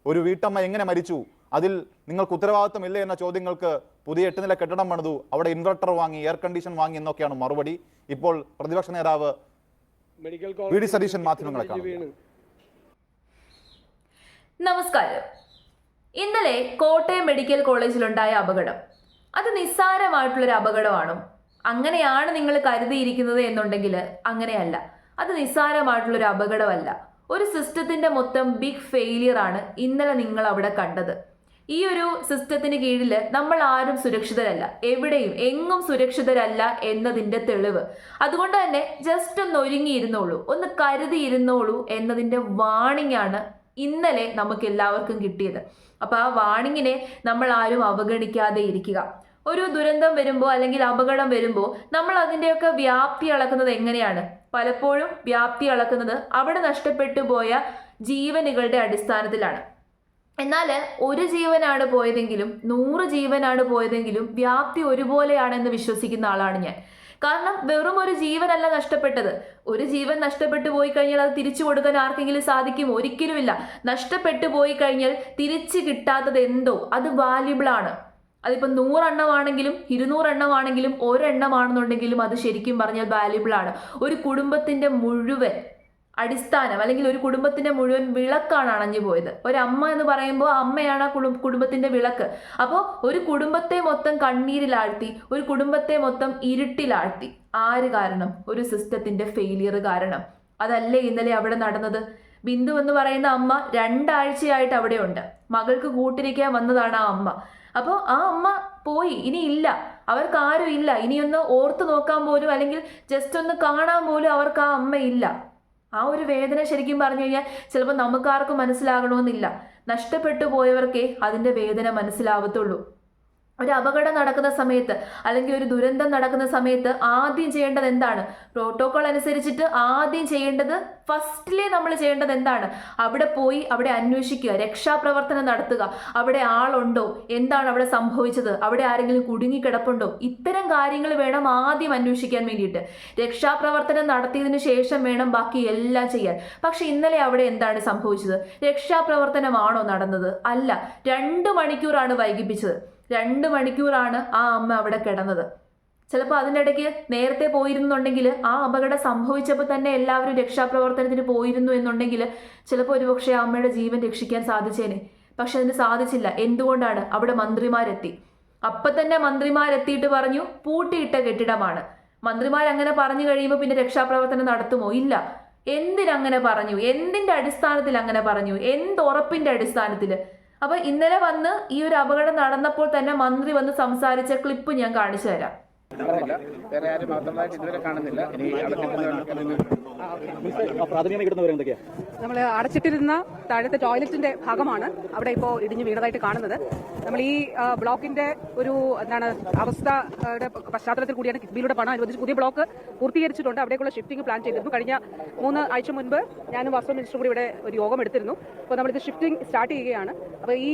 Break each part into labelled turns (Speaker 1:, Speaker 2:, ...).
Speaker 1: ഒരു വീട്ടമ്മ എങ്ങനെ മരിച്ചു, അതിൽ നിങ്ങൾക്ക് ഉത്തരവാദിത്തമില്ല എന്ന ചോദ്യങ്ങൾക്ക് പുതിയ 8 നില കെട്ടിടം പണിതു, അവിടെ ഇൻവെർട്ടർ വാങ്ങി, എയർ കണ്ടീഷൻ വാങ്ങി എന്നൊക്കെയാണ് മറുപടി. ഇപ്പോൾ പ്രതിപക്ഷ നേതാവ് വി ഡി സതീശൻ മാധ്യമങ്ങളെ കാണുന്നു.
Speaker 2: നമസ്കാരം. ഇന്നലെ കോട്ടയം മെഡിക്കൽ കോളേജിലുണ്ടായ അപകടം അത് നിസ്സാരമായിട്ടുള്ളൊരു അപകടമാണോ? അങ്ങനെയാണ് നിങ്ങൾ കരുതിയിരിക്കുന്നത് എന്നുണ്ടെങ്കിൽ അങ്ങനെയല്ല. അത് നിസ്സാരമായിട്ടുള്ളൊരു അപകടമല്ല. ഒരു സിസ്റ്റത്തിന്റെ മൊത്തം ബിഗ് ഫെയിലിയർ ആണ് ഇന്നലെ നിങ്ങൾ അവിടെ കണ്ടത്. ഈ ഒരു സിസ്റ്റത്തിന് കീഴിൽ നമ്മൾ ആരും സുരക്ഷിതരല്ല, എവിടെയും എങ്ങും സുരക്ഷിതരല്ല എന്നതിന്റെ തെളിവ്. അതുകൊണ്ട് തന്നെ ജസ്റ്റ് ഒന്ന് ഒരുങ്ങിയിരുന്നോളൂ, ഒന്ന് കരുതിയിരുന്നോളൂ എന്നതിന്റെ വാണിംഗ് ആണ് ഇന്നലെ നമുക്ക് എല്ലാവർക്കും കിട്ടിയത്. അപ്പൊ ആ വാണിങ്ങിനെ നമ്മൾ ആരും അവഗണിക്കാതെ ഇരിക്കുക. ഒരു ദുരന്തം വരുമ്പോൾ അല്ലെങ്കിൽ അപകടം വരുമ്പോൾ നമ്മൾ അതിൻ്റെയൊക്കെ വ്യാപ്തി അളക്കുന്നത് എങ്ങനെയാണ്? പലപ്പോഴും വ്യാപ്തി അളക്കുന്നത് അവിടെ നഷ്ടപ്പെട്ടു പോയ ജീവനുകളുടെ അടിസ്ഥാനത്തിലാണ്. എന്നാൽ ഒരു ജീവനാണ് പോയതെങ്കിലും 100 ജീവനാണ് പോയതെങ്കിലും വ്യാപ്തി ഒരുപോലെയാണെന്ന് വിശ്വസിക്കുന്ന ആളാണ് ഞാൻ. കാരണം വെറും ഒരു ജീവനല്ല നഷ്ടപ്പെട്ടത്. ഒരു ജീവൻ നഷ്ടപ്പെട്ടു പോയി കഴിഞ്ഞാൽ അത് തിരിച്ചു കൊടുക്കാൻ ആർക്കെങ്കിലും സാധിക്കും? ഒരിക്കലുമില്ല. നഷ്ടപ്പെട്ടു പോയി കഴിഞ്ഞാൽ തിരിച്ചു കിട്ടാത്തത് എന്തോ അത് വാല്യുബിൾ ആണ്. അതിപ്പോൾ 100 എണ്ണമാണെങ്കിലും 200 എണ്ണമാണെങ്കിലും ഒരെണ്ണമാണെന്നുണ്ടെങ്കിലും അത് ശരിക്കും പറഞ്ഞാൽ വാല്യുബിൾ ആണ്. ഒരു കുടുംബത്തിന്റെ മുഴുവൻ അടിസ്ഥാനം അല്ലെങ്കിൽ ഒരു കുടുംബത്തിന്റെ മുഴുവൻ വിളക്കാണ് അണഞ്ഞു പോയത്. ഒരമ്മ എന്ന് പറയുമ്പോൾ അമ്മയാണ് ആ കുടുംബത്തിന്റെ വിളക്ക്. അപ്പോൾ ഒരു കുടുംബത്തെ മൊത്തം കണ്ണീരിലാഴ്ത്തി, ഒരു കുടുംബത്തെ മൊത്തം ഇരുട്ടിലാഴ്ത്തി. ആര് കാരണം? ഒരു സിസ്റ്റത്തിന്റെ ഫെയിലിയർ കാരണം. അതല്ലേ ഇന്നലെ അവിടെ നടന്നത്? ബിന്ദു എന്ന് പറയുന്ന അമ്മ 2 ആഴ്ചയായിട്ട് അവിടെ ഉണ്ട്. മകൾക്ക് കൂട്ടിരിക്കാൻ വന്നതാണ് ആ അമ്മ. അപ്പോൾ ആ അമ്മ പോയി, ഇനി ഇല്ല, അവർക്ക് ആരും ഇല്ല. ഇനിയൊന്ന് ഓർത്ത് നോക്കാൻ പോലും അല്ലെങ്കിൽ ജസ്റ്റ് ഒന്ന് കാണാൻ പോലും അവർക്ക് ആ അമ്മ ഇല്ല. ആ ഒരു വേദന ശരിക്കും പറഞ്ഞു കഴിഞ്ഞാൽ ചിലപ്പോൾ നമുക്കാർക്കും മനസ്സിലാകണമെന്നില്ല. നഷ്ടപ്പെട്ടു പോയവർക്കേ അതിൻ്റെ വേദന മനസ്സിലാവത്തുള്ളൂ. ഒരു അപകടം നടക്കുന്ന സമയത്ത് അല്ലെങ്കിൽ ഒരു ദുരന്തം നടക്കുന്ന സമയത്ത് ആദ്യം ചെയ്യേണ്ടത് എന്താണ്? പ്രോട്ടോകോൾ അനുസരിച്ചിട്ട് ആദ്യം ചെയ്യേണ്ടത്, ഫസ്റ്റിലെ നമ്മൾ ചെയ്യേണ്ടത് എന്താണ്? അവിടെ പോയി അവിടെ അന്വേഷിക്കുക, രക്ഷാപ്രവർത്തനം നടത്തുക. അവിടെ ആളുണ്ടോ? എന്താണ് അവിടെ സംഭവിച്ചത്? അവിടെ ആരെങ്കിലും കുടുങ്ങിക്കിടപ്പുണ്ടോ? ഇത്തരം കാര്യങ്ങൾ വേണം ആദ്യം അന്വേഷിക്കാൻ വേണ്ടിയിട്ട്. രക്ഷാപ്രവർത്തനം നടത്തിയതിനു ശേഷം വേണം ബാക്കി എല്ലാം ചെയ്യാൻ. പക്ഷെ ഇന്നലെ അവിടെ എന്താണ് സംഭവിച്ചത്? രക്ഷാപ്രവർത്തനമാണോ നടന്നത്? അല്ല. 2 മണിക്കൂറാണ് വൈകിപ്പിച്ചത്. 2 മണിക്കൂറാണ് ആ അമ്മ അവിടെ കിടന്നത്. ചിലപ്പോൾ അതിനിടയ്ക്ക് നേരത്തെ പോയിരുന്നുണ്ടെങ്കിൽ, ആ അപകടം സംഭവിച്ചപ്പോൾ തന്നെ എല്ലാവരും രക്ഷാപ്രവർത്തനത്തിന് പോയിരുന്നു എന്നുണ്ടെങ്കിൽ ചിലപ്പോൾ ഒരുപക്ഷെ ആ അമ്മയുടെ ജീവൻ രക്ഷിക്കാൻ സാധിച്ചേനെ. പക്ഷെ അതിന് സാധിച്ചില്ല. എന്തുകൊണ്ടാണ്? അവിടെ മന്ത്രിമാരെത്തി. അപ്പം തന്നെ മന്ത്രിമാരെത്തിയിട്ട് പറഞ്ഞു പൂട്ടിയിട്ട കെട്ടിടമാണ്. മന്ത്രിമാരങ്ങനെ പറഞ്ഞു കഴിയുമ്പോൾ പിന്നെ രക്ഷാപ്രവർത്തനം നടത്തുമോ? ഇല്ല. എന്തിനങ്ങനെ പറഞ്ഞു? എന്തിന്റെ അടിസ്ഥാനത്തിൽ അങ്ങനെ പറഞ്ഞു? എന്തുറപ്പിന്റെ അടിസ്ഥാനത്തിൽ? അപ്പൊ ഇന്നലെ വന്ന് ഈ ഒരു അപകടം നടന്നപ്പോൾ തന്നെ മന്ത്രി വന്ന് സംസാരിച്ച ക്ലിപ്പ് ഞാൻ കാണിച്ചു തരാം.
Speaker 3: നമ്മൾ അടച്ചിട്ടിരുന്ന താഴത്തെ ടോയ്ലറ്റിന്റെ ഭാഗമാണ് അവിടെ ഇപ്പോൾ ഇടിഞ്ഞു വീണതായിട്ട് കാണുന്നത്. നമ്മൾ ഈ ബ്ലോക്കിന്റെ ഒരു അവസ്ഥയുടെ പശ്ചാത്തലത്തിൽ കൂടിയാണ് കിഫ്ബിയിലൂടെ പണം അനുവദിച്ച് പുതിയ ബ്ലോക്ക് പൂർത്തീകരിച്ചിട്ടുണ്ട്. അവിടേക്കുള്ള ഷിഫ്റ്റിംഗ് പ്ലാൻ ചെയ്തിരുന്നു. കഴിഞ്ഞ 3 ആഴ്ച മുൻപ് ഞാനും വാസ്തു മിനിസ്റ്റർ കൂടി ഇവിടെ ഒരു യോഗം എടുത്തിരുന്നു. അപ്പോൾ നമ്മളിത് ഷിഫ്റ്റിംഗ് സ്റ്റാർട്ട് ചെയ്യുകയാണ്. അപ്പോൾ ഈ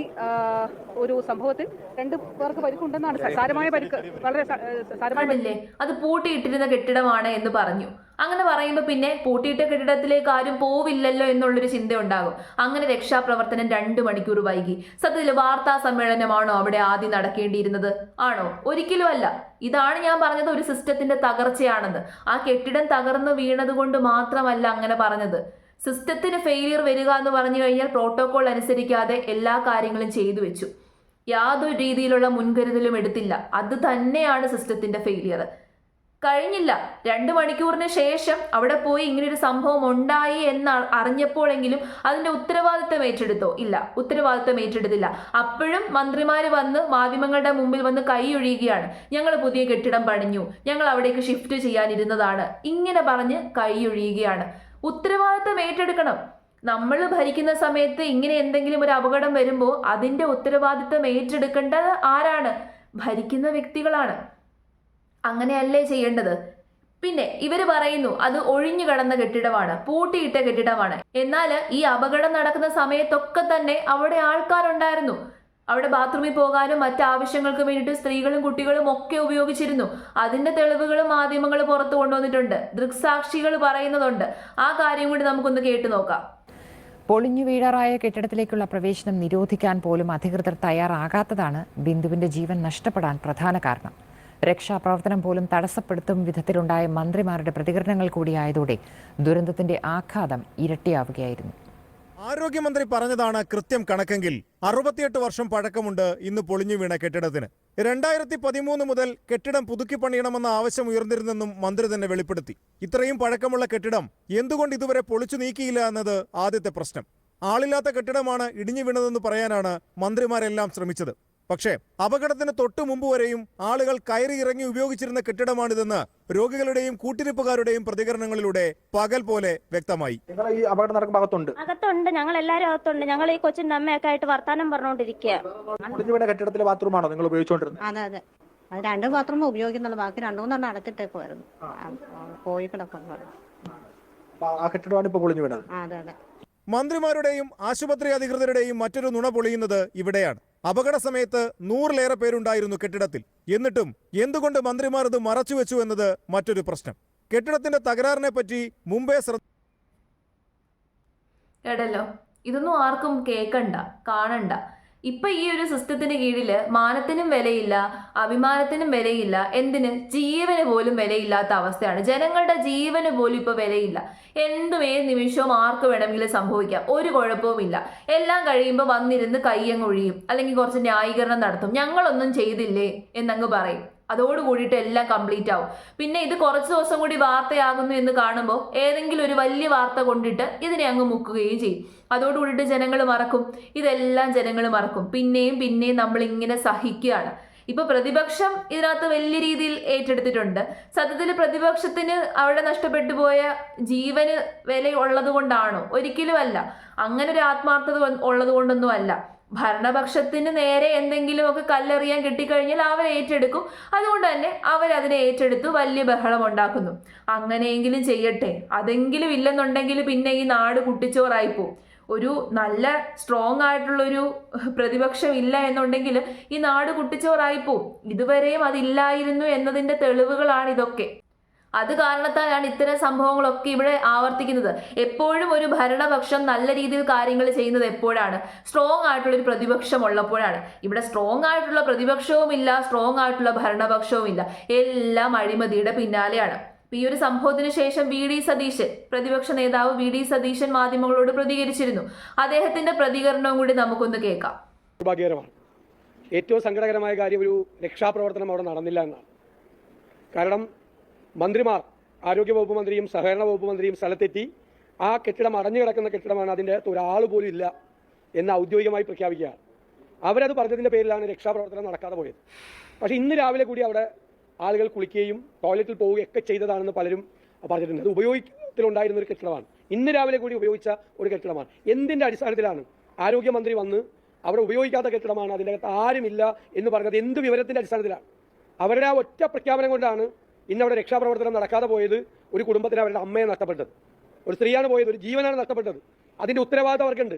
Speaker 3: ഒരു സംഭവത്തിൽ 2 പേർക്ക് പരിക്കുണ്ടെന്നാണ്. സാരമായ പരിക്ക്, വളരെ
Speaker 2: സാരമായില്ലേ? അത് പൂട്ടിയിട്ടിരുന്ന കെട്ടിടമാണ് എന്ന് പറഞ്ഞു. അങ്ങനെ പറയുമ്പോൾ പിന്നെ പൂട്ടിയിട്ട കെട്ടിടത്തിലേക്ക് ആരും പോവില്ലല്ലോ എന്നുള്ളൊരു ചിന്ത ഉണ്ടാകും. അങ്ങനെ രക്ഷാപ്രവർത്തനം 2 മണിക്കൂർ വൈകി. സത്യത്തിൽ വാർത്താ സമ്മേളനമാണോ അവിടെ ആദ്യം നടക്കേണ്ടിയിരുന്നത്? ആണോ? ഒരിക്കലും അല്ല. ഇതാണ് ഞാൻ പറഞ്ഞത്, ഒരു സിസ്റ്റത്തിന്റെ തകർച്ചയാണെന്ന്. ആ കെട്ടിടം തകർന്നു വീണത് കൊണ്ട് മാത്രമല്ല അങ്ങനെ പറഞ്ഞത്. സിസ്റ്റത്തിന് ഫെയിലിയർ വരിക എന്ന് പറഞ്ഞു കഴിഞ്ഞാൽ പ്രോട്ടോകോൾ അനുസരിക്കാതെ എല്ലാ കാര്യങ്ങളും ചെയ്തു വെച്ചു. യാതൊരു രീതിയിലുള്ള മുൻകരുതലും എടുത്തില്ല. അത് തന്നെയാണ് സിസ്റ്റത്തിന്റെ ഫെയിലിയർ. കഴിഞ്ഞില്ല. 2 മണിക്കൂറിന് ശേഷം അവിടെ പോയി ഇങ്ങനൊരു സംഭവം ഉണ്ടായി എന്ന് അറിഞ്ഞപ്പോഴെങ്കിലും അതിന്റെ ഉത്തരവാദിത്തം ഏറ്റെടുത്തോ? ഇല്ല, ഉത്തരവാദിത്തം ഏറ്റെടുത്തില്ല. അപ്പോഴും മന്ത്രിമാര് വന്ന് മാധ്യമങ്ങളുടെ മുമ്പിൽ വന്ന് കൈയൊഴിയുകയാണ്. ഞങ്ങൾ പുതിയ കെട്ടിടം പണിഞ്ഞു, ഞങ്ങൾ അവിടേക്ക് ഷിഫ്റ്റ് ചെയ്യാനിരുന്നതാണ്, ഇങ്ങനെ പറഞ്ഞ് കൈയൊഴിയുകയാണ്. ഉത്തരവാദിത്തം ഏറ്റെടുക്കണം. നമ്മൾ ഭരിക്കുന്ന സമയത്ത് ഇങ്ങനെ എന്തെങ്കിലും ഒരു അപകടം വരുമ്പോൾ അതിന്റെ ഉത്തരവാദിത്തം ഏറ്റെടുക്കേണ്ടത് ആരാണ്? ഭരിക്കുന്ന വ്യക്തികളാണ്. അങ്ങനെയല്ലേ ചെയ്യേണ്ടത്? പിന്നെ ഇവര് പറയുന്നു അത് ഒഴിഞ്ഞു കിടന്ന കെട്ടിടമാണ്, പൂട്ടിയിട്ട കെട്ടിടമാണ്. എന്നാൽ ഈ അപകടം നടക്കുന്ന സമയത്തൊക്കെ തന്നെ അവിടെ ആൾക്കാരുണ്ടായിരുന്നു. അവിടെ ബാത്റൂമിൽ പോകാനും മറ്റാവശ്യങ്ങൾക്ക് വേണ്ടിയിട്ട് സ്ത്രീകളും കുട്ടികളും ഒക്കെ ഉപയോഗിച്ചിരുന്നു. അതിന്റെ തെളിവുകളും മാധ്യമങ്ങൾ പുറത്തു കൊണ്ടുവന്നിട്ടുണ്ട്. ദൃക്സാക്ഷികൾ പറയുന്നതുണ്ട്. ആ കാര്യം കൂടി നമുക്കൊന്ന് കേട്ടു നോക്കാം.
Speaker 4: പൊളിഞ്ഞു വീഴാറായ കെട്ടിടത്തിലേക്കുള്ള പ്രവേശനം നിരോധിക്കാൻ പോലും അധികൃതർ തയ്യാറാകാത്തതാണ് ബിന്ദുവിന്റെ ജീവൻ നഷ്ടപ്പെടാൻ പ്രധാന കാരണം. രക്ഷാപ്രവർത്തനം പോലും തടസ്സപ്പെടുത്തും വിധത്തിലുണ്ടായ മന്ത്രിമാരുടെ പ്രതികരണങ്ങൾ കൂടിയായതോടെ ദുരന്തത്തിന്റെ ആഘാതം ഇരട്ടിയാവുകയായിരുന്നു.
Speaker 5: ആരോഗ്യമന്ത്രി പറഞ്ഞതാണ് കൃത്യം കണക്കെങ്കിൽ 68 വർഷം പഴക്കമുണ്ട് ഇന്ന് പൊളിഞ്ഞു വീണ കെട്ടിടത്തിന്. 2013 മുതൽ കെട്ടിടം പുതുക്കി പണിയണമെന്ന ആവശ്യം ഉയർന്നിരുന്നെന്നും മന്ത്രി തന്നെ വെളിപ്പെടുത്തി. ഇത്രയും പഴക്കമുള്ള കെട്ടിടം എന്തുകൊണ്ട് ഇതുവരെ പൊളിച്ചു നീക്കിയില്ല എന്നത് ആദ്യത്തെ പ്രശ്നം. ആളില്ലാത്ത കെട്ടിടമാണ് ഇടിഞ്ഞു വീണതെന്ന് പറയാനാണ് മന്ത്രിമാരെല്ലാം ശ്രമിച്ചത്. പക്ഷേ അപകടത്തിന് തൊട്ടു മുമ്പ് വരെയും ആളുകൾ കയറി ഇറങ്ങി ഉപയോഗിച്ചിരുന്ന കെട്ടിടമാണിതെന്ന് രോഗികളുടെയും കൂട്ടിരിപ്പുകാരുടെയും പ്രതികരണങ്ങളിലൂടെ പകൽ പോലെ വ്യക്തമായി.
Speaker 6: നിങ്ങൾ ഈ അപകടം നടക്കുന്ന
Speaker 7: അകത്തുണ്ട്, ഞങ്ങൾ എല്ലാവരും അകത്തുണ്ട്. ഞങ്ങൾ ഈ കൊച്ചിന്റെ അമ്മയൊക്കെ ആയിട്ട് വർത്താനം പറഞ്ഞുകൊണ്ടിരിക്കുക.
Speaker 6: കെട്ടിടത്തിലെ ബാത്റൂമാണോ നിങ്ങൾ ഉപയോഗിച്ചുകൊണ്ടിരുന്നത്?
Speaker 7: അതെ അതെ, അത് 2 ബാത്റൂം ഉപയോഗിക്കുന്നുള്ളൂ, ബാക്കി 2-3 അടച്ചിട്ടേക്ക് വരുന്നു. പോയി കിടക്കുന്നു.
Speaker 6: ആ കെട്ടിടമാണ് ഇപ്പൊ പൊളിഞ്ഞു വീണത്.
Speaker 7: അതെ അതെ.
Speaker 5: മന്ത്രിമാരുടെയും ആശുപത്രി അധികൃതരുടെയും മറ്റൊരു നുണ പൊളിയുന്നത് ഇവിടെയാണ്. അപകട സമയത്ത് 100-ലേറെ പേരുണ്ടായിരുന്നു കെട്ടിടത്തിൽ. എന്നിട്ടും എന്തുകൊണ്ട് മന്ത്രിമാർ ഇത് മറച്ചുവെച്ചു എന്നത് മറ്റൊരു പ്രശ്നം. കെട്ടിടത്തിന്റെ തകരാറിനെ പറ്റി മുമ്പേ
Speaker 2: കേട്ടല്ലോ, ഇതൊന്നും ആർക്കും കേൾക്കണ്ട, കാണണ്ട. ഇപ്പൊ ഈ ഒരു സിസ്റ്റത്തിന് കീഴില് മാനത്തിനും വിലയില്ല, അഭിമാനത്തിനും വിലയില്ല, എന്തിന് ജീവന് പോലും വിലയില്ലാത്ത അവസ്ഥയാണ്. ജനങ്ങളുടെ ജീവന് പോലും ഇപ്പൊ വിലയില്ല. എന്തും ഏത് നിമിഷവും ആർക്ക് വേണമെങ്കിലും സംഭവിക്കാം, ഒരു കുഴപ്പവുമില്ല. എല്ലാം കഴിയുമ്പോൾ വന്നിരുന്ന് കയ്യങ്ങൊഴിയും, അല്ലെങ്കിൽ കുറച്ച് ന്യായീകരണം നടത്തും. ഞങ്ങളൊന്നും ചെയ്തില്ലേ എന്നങ്ങ് പറയും. അതോടുകൂടിയിട്ട് എല്ലാം കംപ്ലീറ്റ് ആവും. പിന്നെ ഇത് കുറച്ച് ദിവസം കൂടി വാർത്തയാകുന്നു എന്ന് കാണുമ്പോൾ ഏതെങ്കിലും ഒരു വലിയ വാർത്ത കൊണ്ടിട്ട് ഇതിനെ അങ്ങ് മുക്കുകയും ചെയ്യും. അതോടുകൂടിയിട്ട് ജനങ്ങൾ മറക്കും, ഇതെല്ലാം ജനങ്ങൾ മറക്കും. പിന്നെയും പിന്നെയും നമ്മളിങ്ങനെ സഹിക്കുകയാണ്. ഇപ്പൊ പ്രതിപക്ഷം ഇതിനകത്ത് വലിയ രീതിയിൽ ഏറ്റെടുത്തിട്ടുണ്ട്. സത്യത്തിൽ പ്രതിപക്ഷത്തിന് അവിടെ നഷ്ടപ്പെട്ടു പോയ ജീവന് വില ഉള്ളത് കൊണ്ടാണോ? ഒരിക്കലും അല്ല. അങ്ങനെ ഒരു ആത്മാർത്ഥത ഉള്ളത് കൊണ്ടൊന്നും അല്ല. ഭരണപക്ഷത്തിന് നേരെ എന്തെങ്കിലുമൊക്കെ കല്ലെറിയാൻ കിട്ടിക്കഴിഞ്ഞാൽ അവർ ഏറ്റെടുക്കും. അതുകൊണ്ട് തന്നെ അവരതിനെ ഏറ്റെടുത്ത് വലിയ ബഹളം ഉണ്ടാക്കുന്നു. അങ്ങനെയെങ്കിലും ചെയ്യട്ടെ. അതെങ്കിലും ഇല്ലെന്നുണ്ടെങ്കിൽ പിന്നെ ഈ നാട് കുട്ടിച്ചോറായിപ്പോവും. ഒരു നല്ല സ്ട്രോങ് ആയിട്ടുള്ളൊരു പ്രതിപക്ഷം ഇല്ല എന്നുണ്ടെങ്കിൽ ഈ നാട് കുട്ടിച്ചോറായിപ്പോവും. ഇതുവരെയും അതില്ലായിരുന്നു എന്നതിൻ്റെ തെളിവുകളാണ് ഇതൊക്കെ. അത് കാരണത്താലാണ് ഇത്തരം സംഭവങ്ങളൊക്കെ ഇവിടെ ആവർത്തിക്കുന്നത്. എപ്പോഴും ഒരു ഭരണപക്ഷം നല്ല രീതിയിൽ കാര്യങ്ങൾ ചെയ്യുന്നത് എപ്പോഴാണ്? സ്ട്രോങ് ആയിട്ടുള്ള ഒരു പ്രതിപക്ഷം ഉള്ളപ്പോഴാണ്. ഇവിടെ സ്ട്രോങ് ആയിട്ടുള്ള പ്രതിപക്ഷവും ഇല്ല, സ്ട്രോങ് ആയിട്ടുള്ള ഭരണപക്ഷവും ഇല്ല. എല്ലാം അഴിമതിയുടെ പിന്നാലെയാണ്. ഈ ഒരു സംഭവത്തിന് ശേഷം വി ഡി സതീശൻ, പ്രതിപക്ഷ നേതാവ് വി ഡി സതീശൻ മാധ്യമങ്ങളോട് പ്രതികരിച്ചിരുന്നു. അദ്ദേഹത്തിന്റെ പ്രതികരണവും കൂടി നമുക്കൊന്ന് കേൾക്കാം.
Speaker 8: നിർഭാഗ്യകരമാണ്. ഏറ്റവും സങ്കടകരമായ കാര്യം ഒരു രക്ഷാപ്രവർത്തനം അവിടെ നടന്നില്ല എന്നാണ്. കാരണം മന്ത്രിമാർ, ആരോഗ്യവകുപ്പ് മന്ത്രിയും സഹകരണ വകുപ്പ് മന്ത്രിയും സ്ഥലത്തെത്തി ആ കെട്ടിടം അടഞ്ഞു കിടക്കുന്ന കെട്ടിടമാണ്, അതിൻ്റെ അകത്ത് ഒരാൾ പോലും ഇല്ല എന്ന് ഔദ്യോഗികമായി പ്രഖ്യാപിക്കുകയാണ്. അവരത് പറഞ്ഞതിൻ്റെ പേരിലാണ് രക്ഷാപ്രവർത്തനം നടക്കാതെ പോയത്. പക്ഷേ ഇന്ന് രാവിലെ കൂടി അവിടെ ആളുകൾ കുളിക്കുകയും ടോയ്ലറ്റിൽ പോവുകയൊക്കെ ചെയ്തതാണെന്ന് പലരും പറഞ്ഞിട്ടുണ്ട്. അത് ഉപയോഗത്തിലുണ്ടായിരുന്ന ഒരു കെട്ടിടമാണ്. ഇന്ന് രാവിലെ കൂടി ഉപയോഗിച്ച ഒരു കെട്ടിടമാണ്. എന്തിൻ്റെ അടിസ്ഥാനത്തിലാണ് ആരോഗ്യമന്ത്രി വന്ന് അവിടെ ഉപയോഗിക്കാത്ത കെട്ടിടമാണ്, അതിൻ്റെ അകത്ത് ആരുമില്ല എന്ന് പറഞ്ഞത്? എന്ത് വിവരത്തിൻ്റെ അടിസ്ഥാനത്തിലാണ്? അവരുടെ ആ ഒറ്റ പ്രഖ്യാപനം കൊണ്ടാണ് ഇന്നവിടെ രക്ഷാപ്രവർത്തനം നടക്കാതെ പോയത്. ഒരു കുടുംബത്തിന് അവരുടെ അമ്മയെ നഷ്ടപ്പെട്ടത്, ഒരു സ്ത്രീയാണ് പോയത്, ഒരു ജീവനാണ് നഷ്ടപ്പെട്ടത്. അതിൻ്റെ ഉത്തരവാദിത്തം അവർക്കുണ്ട്.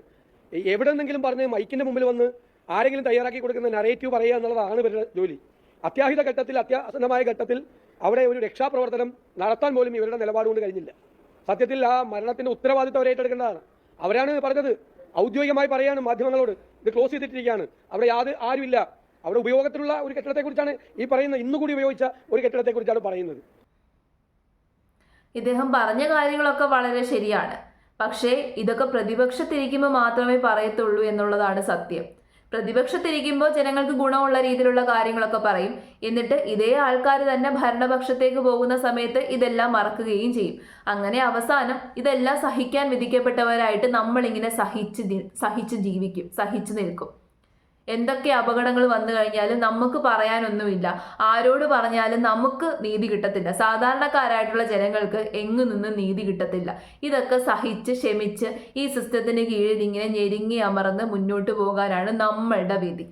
Speaker 8: എവിടെ നിന്നെങ്കിലും പറഞ്ഞ് മൈക്കിൻ്റെ മുമ്പിൽ വന്ന് ആരെങ്കിലും തയ്യാറാക്കി കൊടുക്കുന്ന നറേറ്റീവ് പറയുക എന്നുള്ളതാണ് ഇവരുടെ ജോലി. അത്യാഹിത ഘട്ടത്തിൽ, അത്യാസന്നമായ ഘട്ടത്തിൽ അവിടെ ഒരു രക്ഷാപ്രവർത്തനം നടത്താൻ പോലും ഇവരുടെ നിലപാടുകൊണ്ട് കഴിഞ്ഞില്ല. സത്യത്തിൽ ആ മരണത്തിൻ്റെ ഉത്തരവാദിത്തം അവരെ ഏറ്റെടുക്കേണ്ടതാണ്. അവരാണ് പറഞ്ഞത്, ഔദ്യോഗികമായി പറയാണ് മാധ്യമങ്ങളോട്, ഇത് ക്ലോസ് ചെയ്തിട്ടിരിക്കുകയാണ്, അവിടെ ആരുമില്ല. അവിടെ ഉപയോഗത്തിലുള്ള ഒരു കെട്ടിടത്തെക്കുറിച്ചാണ് ഈ പറയുന്നത്. ഇന്നുകൂടി ഉപയോഗിച്ച ഒരു കെട്ടിടത്തെക്കുറിച്ചാണ് പറയുന്നത്.
Speaker 2: ഇദ്ദേഹം പറഞ്ഞ കാര്യങ്ങളൊക്കെ വളരെ ശരിയാണ്. പക്ഷേ ഇതൊക്കെ പ്രതിപക്ഷത്തിരിക്കുമ്പോൾ മാത്രമേ പറയത്തുള്ളൂ എന്നുള്ളതാണ് സത്യം. പ്രതിപക്ഷത്തിരിക്കുമ്പോൾ ജനങ്ങൾക്ക് ഗുണമുള്ള രീതിയിലുള്ള കാര്യങ്ങളൊക്കെ പറയും. എന്നിട്ട് ഇതേ ആൾക്കാർ തന്നെ ഭരണപക്ഷത്തേക്ക് പോകുന്ന സമയത്ത് ഇതെല്ലാം മറക്കുകയും ചെയ്യും. അങ്ങനെ അവസാനം ഇതെല്ലാം സഹിക്കാൻ വിധിക്കപ്പെട്ടവരായിട്ട് നമ്മളിങ്ങനെ സഹിച്ച് ജീവിക്കും, സഹിച്ചു നിൽക്കും. എന്തൊക്കെ അപകടങ്ങൾ വന്നു കഴിഞ്ഞാലും നമുക്ക് പറയാനൊന്നുമില്ല. ആരോട് പറഞ്ഞാലും നമുക്ക് നീതി കിട്ടത്തില്ല. സാധാരണക്കാരായിട്ടുള്ള ജനങ്ങൾക്ക് എങ്ങു നിന്നും നീതി കിട്ടത്തില്ല. ഇതൊക്കെ സഹിച്ച് ക്ഷമിച്ച് ഈ സിസ്റ്റത്തിന് കീഴിൽ ഇങ്ങനെ ഞെരുങ്ങി അമർന്ന് മുന്നോട്ട് പോകാനാണ് നമ്മളുടെ വിധി.